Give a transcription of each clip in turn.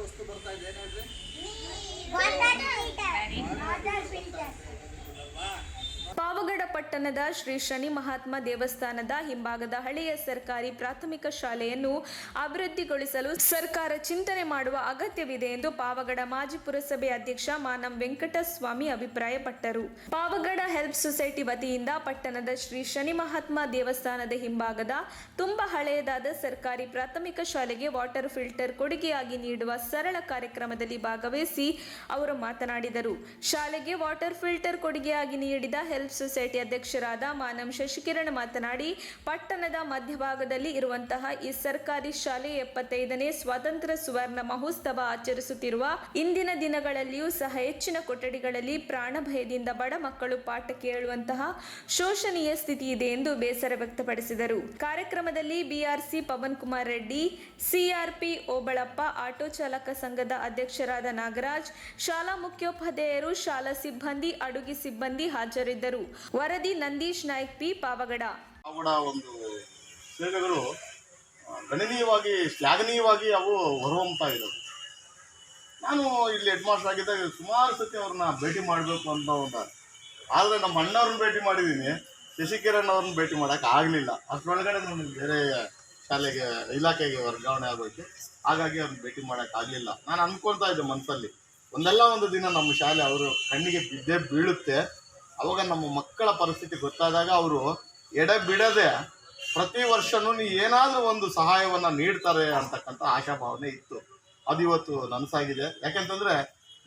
ವಸ್ತು ಬರ್ತಾ ಇದೆ ಏನಾದ್ರೆ ಪಾವಗಡ ಪಟ್ಟಣದ ಶ್ರೀ ಶನಿ ಮಹಾತ್ಮ ದೇವಸ್ಥಾನದ ಹಿಂಭಾಗದ ಹಳೆಯ ಸರ್ಕಾರಿ ಪ್ರಾಥಮಿಕ ಶಾಲೆಯನ್ನು ಅಭಿವೃದ್ಧಿಗೊಳಿಸಲು ಸರ್ಕಾರ ಚಿಂತನೆ ಮಾಡುವ ಅಗತ್ಯವಿದೆ ಎಂದು ಪಾವಗಡ ಮಾಜಿ ಪುರಸಭೆ ಅಧ್ಯಕ್ಷ ಮಾನಂ ವೆಂಕಟಸ್ವಾಮಿ ಅಭಿಪ್ರಾಯಪಟ್ಟರು. ಪಾವಗಡ ಹೆಲ್ಪ್ ಸೊಸೈಟಿ ವತಿಯಿಂದ ಪಟ್ಟಣದ ಶ್ರೀ ಶನಿ ಮಹಾತ್ಮ ದೇವಸ್ಥಾನದ ಹಿಂಭಾಗದ ತುಂಬಾ ಹಳೆಯದಾದ ಸರ್ಕಾರಿ ಪ್ರಾಥಮಿಕ ಶಾಲೆಗೆ ವಾಟರ್ ಫಿಲ್ಟರ್ ಕೊಡುಗೆಯಾಗಿ ನೀಡುವ ಸರಳ ಕಾರ್ಯಕ್ರಮದಲ್ಲಿ ಭಾಗವಹಿಸಿ ಅವರು ಮಾತನಾಡಿದರು. ಶಾಲೆಗೆ ವಾಟರ್ ಫಿಲ್ಟರ್ ಕೊಡುಗೆಯಾಗಿ ನೀಡಿದ ಹೆಲ್ಪ್ ಸೊಸೈಟಿ ಅಧ್ಯಕ್ಷರಾದ ಮಾನಂ ಶಶಿಕಿರಣ್ ಮಾತನಾಡಿ, ಪಟ್ಟಣದ ಮಧ್ಯಭಾಗದಲ್ಲಿ ಇರುವಂತಹ ಈ ಸರ್ಕಾರಿ ಶಾಲೆ 75ನೇ ಸ್ವಾತಂತ್ರ್ಯ ಸುವರ್ಣ ಮಹೋತ್ಸವ ಆಚರಿಸುತ್ತಿರುವ ಇಂದಿನ ದಿನಗಳಲ್ಲಿಯೂ ಸಹ ಹೆಚ್ಚಿನ ಕೊಠಡಿಗಳಲ್ಲಿ ಪ್ರಾಣ ಭಯದಿಂದ ಬಡ ಮಕ್ಕಳು ಪಾಠ ಕೇಳುವಂತಹ ಶೋಷಣೀಯ ಸ್ಥಿತಿ ಇದೆ ಎಂದು ಬೇಸರ ವ್ಯಕ್ತಪಡಿಸಿದರು. ಕಾರ್ಯಕ್ರಮದಲ್ಲಿ BRC Pavan Kumar Reddy, CRP Obalappa, auto ಚಾಲಕ ಸಂಘದ ಅಧ್ಯಕ್ಷರಾದ ನಾಗರಾಜ್, ಶಾಲಾ ಮುಖ್ಯೋಪಾಧ್ಯಾಯರು, ಶಾಲಾ ಸಿಬ್ಬಂದಿ, ಅಡುಗೆ ಸಿಬ್ಬಂದಿ ಹಾಜರಿದ್ದರು. ವರದಿ ನಂದೀಶ್ ನಾಯ್ಕ್, ಪಿ, ಪಾವಗಡ. ಒಂದು ಸೇವೆಗಳು ಗಣನೀಯವಾಗಿ ಶ್ಲಾಘನೀಯವಾಗಿ ಅವು ಹೊರಹೊಮ್ಮತಾ ಇರೋದು. ನಾನು ಇಲ್ಲಿ ಹೆಡ್ ಮಾಸ್ಟರ್ ಆಗಿದ್ದಾಗ ಸುಮಾರು ಸತಿ ಅವ್ರನ್ನ ಭೇಟಿ ಮಾಡಬೇಕು ಅಂತ ಆದರೆ ನಮ್ಮ ಅಣ್ಣವ್ರನ್ನ ಭೇಟಿ ಮಾಡಿದ್ದೀನಿ, ಶಶಿಕಿರಣ್ ಅವ್ರನ್ನ ಭೇಟಿ ಮಾಡೋಕ್ಕೆ ಆಗಲಿಲ್ಲ. ಅಷ್ಟರೊಳಗಡೆ ನನಗೆ ಬೇರೆ ಶಾಲೆಗೆ ಇಲಾಖೆಗೆ ವರ್ಗಾವಣೆ ಆಗೋಯ್ತು. ಹಾಗಾಗಿ ಅವ್ರನ್ನ ಭೇಟಿ ಮಾಡೋಕ್ಕಾಗಲಿಲ್ಲ. ನಾನು ಅಂದ್ಕೊಳ್ತಾ ಇದ್ದೆ ಮನಸ್ಸಲ್ಲಿ, ಒಂದಲ್ಲ ಒಂದು ದಿನ ನಮ್ಮ ಶಾಲೆ ಅವರು ಕಣ್ಣಿಗೆ ಬಿದ್ದೇ ಬೀಳುತ್ತೆ. ಅವಾಗ ನಮ್ಮ ಮಕ್ಕಳ ಪರಿಸ್ಥಿತಿ ಗೊತ್ತಾದಾಗ ಅವರು ಎಡೆ ಬಿಡದೆ ಪ್ರತಿ ವರ್ಷವೂ ಏನಾದರೂ ಒಂದು ಸಹಾಯವನ್ನು ನೀಡ್ತಾರೆ ಅಂತಕ್ಕಂಥ ಆಶಾಭಾವನೆ ಇತ್ತು. ಅದು ಇವತ್ತು ನನಸಾಗಿದೆ. ಯಾಕೆಂತಂದರೆ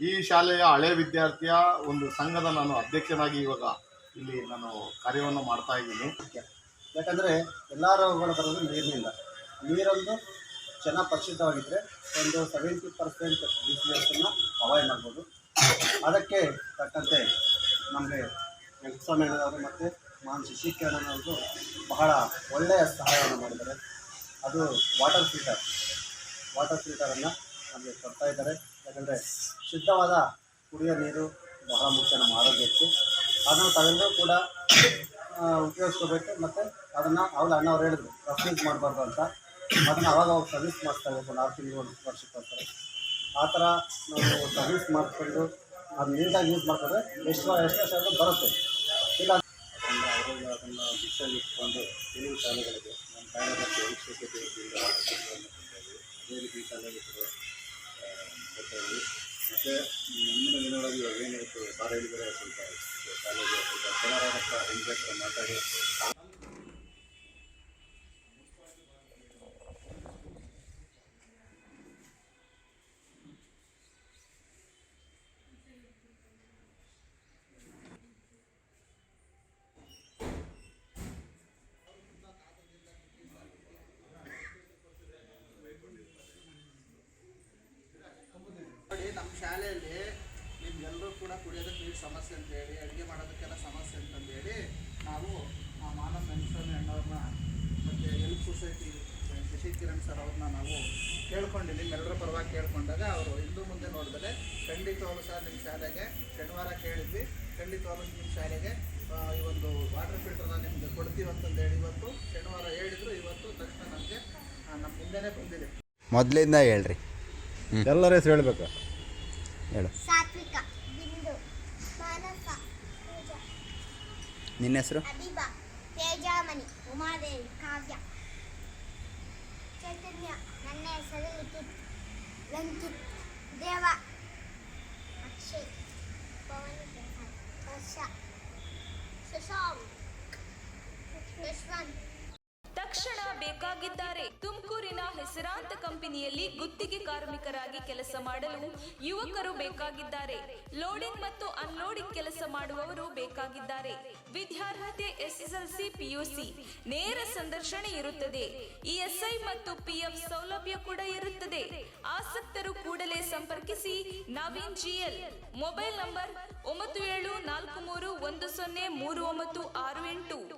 ಈ ಶಾಲೆಯ ಹಳೆ ವಿದ್ಯಾರ್ಥಿಯ ಒಂದು ಸಂಘದ ನಾನು ಅಧ್ಯಕ್ಷನಾಗಿ ಇವಾಗ ಇಲ್ಲಿ ನಾನು ಕಾರ್ಯವನ್ನು ಮಾಡ್ತಾ ಇದ್ದೀನಿ. ಯಾಕಂದರೆ ಎಲ್ಲ ರೋಗಗಳು ಬರೋದು ನೀರಿನಿಂದ. ನೀರೊಂದು ಚೆನ್ನಾಗಿ ಪರಿಶುದ್ಧವಾಗಿದ್ದರೆ ಒಂದು 70% ಡಿಸೀಸನ್ನು ಅವಾಯ್ಡ್ ಮಾಡ್ಬೋದು. ಅದಕ್ಕೆ ತಕ್ಕಂತೆ ನಮಗೆ ವೆಂಕಟಸ್ವಾಮಿ ಅವರು ಮತ್ತು ಮಾನ್ ಶಶಿಕಿರಣ್ ಅವರು ಬಹಳ ಒಳ್ಳೆಯ ಸಹಾಯವನ್ನು ಮಾಡಿದ್ದಾರೆ. ಅದು ವಾಟರ್ ಫಿಲ್ಟರನ್ನು ನಮಗೆ ಕೊಡ್ತಾ ಇದ್ದಾರೆ. ಯಾಕಂದರೆ ಶುದ್ಧವಾದ ಕುಡಿಯೋ ನೀರು ಬಹಳ ಮುಖ್ಯ ನಮ್ಮ ಆರೋಗ್ಯಕ್ಕೆ. ಅದನ್ನು ತಾವೆಲ್ಲರೂ ಕೂಡ ಉಪಯೋಗಿಸ್ಕೋಬೇಕು. ಮತ್ತು ಅದನ್ನು ಅಣ್ಣವ್ರು ಹೇಳಿದ್ರು ರೆಫ್ಯೂಸ್ ಮಾಡಬಾರ್ದು ಅಂತ. ಅದನ್ನು ಅವಾಗ ಸರ್ವಿಸ್ ಮಾಡಿಸ್ತಾ ಇರಬೇಕು, 4 ತಿಂಗಳು 1 ವರ್ಷಕ್ಕೋಸ್ಕರ. ಆ ಥರ ನಾವು ಸರ್ವಿಸ್ ಮಾಡಿಕೊಂಡು ಅದು ನೀಟಾಗಿ ಯೂಸ್ ಮಾಡ್ಕೊಂಡ್ರೆ ಎಷ್ಟು ವರ್ಷ ಬರುತ್ತೆ. ಇಲ್ಲ ಅದನ್ನು ದಿಶಾಗಿಟ್ಕೊಂಡು ಕೆಲವು ಶಾಲೆಗಳಿಗೆ ನಮ್ಮ ಕಾರಣಕ್ಕೆ ವೈಯಕ್ತಿಕ ಈ ಶಾಲೆಗೆ ಕೊಡ್ತಾಯಿದ್ವಿ. ಮತ್ತು ಮುಂದಿನ ದಿನಗಳಲ್ಲಿ ಇವಾಗ ಏನಿರುತ್ತೆ ಬಾರ ಹೇಳಿದರೆ ಸ್ವಲ್ಪ ಶಾಲೆಗೆ ಸ್ವಲ್ಪ ಜನರ ಹತ್ರ ಹೆಂಗೆ ಮಾತಾಡಿ ನೋಡಿ. ನಮ್ಮ ಶಾಲೆಯಲ್ಲಿ ನಿಮ್ಗೆಲ್ಲರೂ ಕೂಡ ಕುಡಿಯೋದಕ್ಕೆ ನೀರು ಸಮಸ್ಯೆ ಅಂತೇಳಿ, ಅಡುಗೆ ಮಾಡೋದಕ್ಕೆಲ್ಲ ಸಮಸ್ಯೆ ಅಂತಂದೇಳಿ ನಾವು ಮಾನವ ವೆಂಕಟಸ್ವಾಮಿ ಅಣ್ಣವ್ರನ್ನ ಮತ್ತು ಹೆಲ್ಪ್ ಸೊಸೈಟಿ ಶಶಿಕಿರಣ್ ಸರ್ ಅವ್ರನ್ನ ನಾವು ಕೇಳ್ಕೊಂಡು ನಿಮ್ಮೆಲ್ಲರ ಪರವಾಗಿ ಕೇಳ್ಕೊಂಡಾಗ ಅವರು ಇಂದು ಮುಂದೆ ನೋಡಿದರೆ ಖಂಡಿತವಾಗ್ಲೂ ಸಹ ನಿಮ್ಮ ಶಾಲೆಗೆ ಶನಿವಾರ ಕೇಳಿದ್ವಿ, ಖಂಡಿತವಾಗ್ಲೂ ನಿಮ್ಮ ಶಾಲೆಗೆ ಈ ಒಂದು ವಾಟರ್ ಫಿಲ್ಟರ್ನ ನಿಮಗೆ ಕೊಡ್ತೀವಿ ಅಂತಂದೇಳಿ ಇವತ್ತು ಶನಿವಾರ ಹೇಳಿದ್ರು. ಇವತ್ತು ತಕ್ಷಣ ನಮಗೆ ನಮ್ಮ ಮುಂದೆನೇ ಬಂದಿದೆ. ಮೊದಲಿಂದ ಹೇಳ್ರಿ, ಎಲ್ಲರ ಹೆಸರು ಹೇಳಬೇಕು. ಹೇಳು. ಸಾತ್ವಿಕ, ಬಿಂದು, ಮಾನಸ, ಪೂಜಾ, ನಿನ್ನ ಹೆಸರು? ಅಬಿಬಾ, ತೇಜಾಮಣಿ, ಉಮಾದೇವಿ, ಕಾವ್ಯ, ಚೈತನ್ಯ. ನನ್ನ ಹೆಸರು ಲಿಖಿತ್, ವೆಂಕಿತ್, ದೇವ, ಅಕ್ಷಯ್, ಪವನ್ ಪ್ರಸಾದ್, ಹರ್ಷ, ಶಶಾಂಕ್, ಯಶವಂತ್. ತಕ್ಷಣ ಬೇಕಾಗಿದ್ದಾರೆ. ತುಮಕೂರಿನ ಹೆಸರಾಂತ ಕಂಪನಿಯಲ್ಲಿ ಗುತ್ತಿಗೆ ಕಾರ್ಮಿಕರಾಗಿ ಕೆಲಸ ಮಾಡಲು ಯುವಕರು ಬೇಕಾಗಿದ್ದಾರೆ. ಲೋಡಿಂಗ್ ಮತ್ತು ಅನ್ಲೋಡಿಂಗ್ ಕೆಲಸ ಮಾಡುವವರು ಬೇಕಾಗಿದ್ದಾರೆ. ವಿದ್ಯಾರ್ಹತೆ SSLC PUC. ನೇರ ಸಂದರ್ಶನ ಇರುತ್ತದೆ. ESI ಮತ್ತು PF ಸೌಲಭ್ಯ ಕೂಡ ಇರುತ್ತದೆ. ಆಸಕ್ತರು ಕೂಡಲೇ ಸಂಪರ್ಕಿಸಿ. ನವೀನ್ GL. Mobile number 9743103968.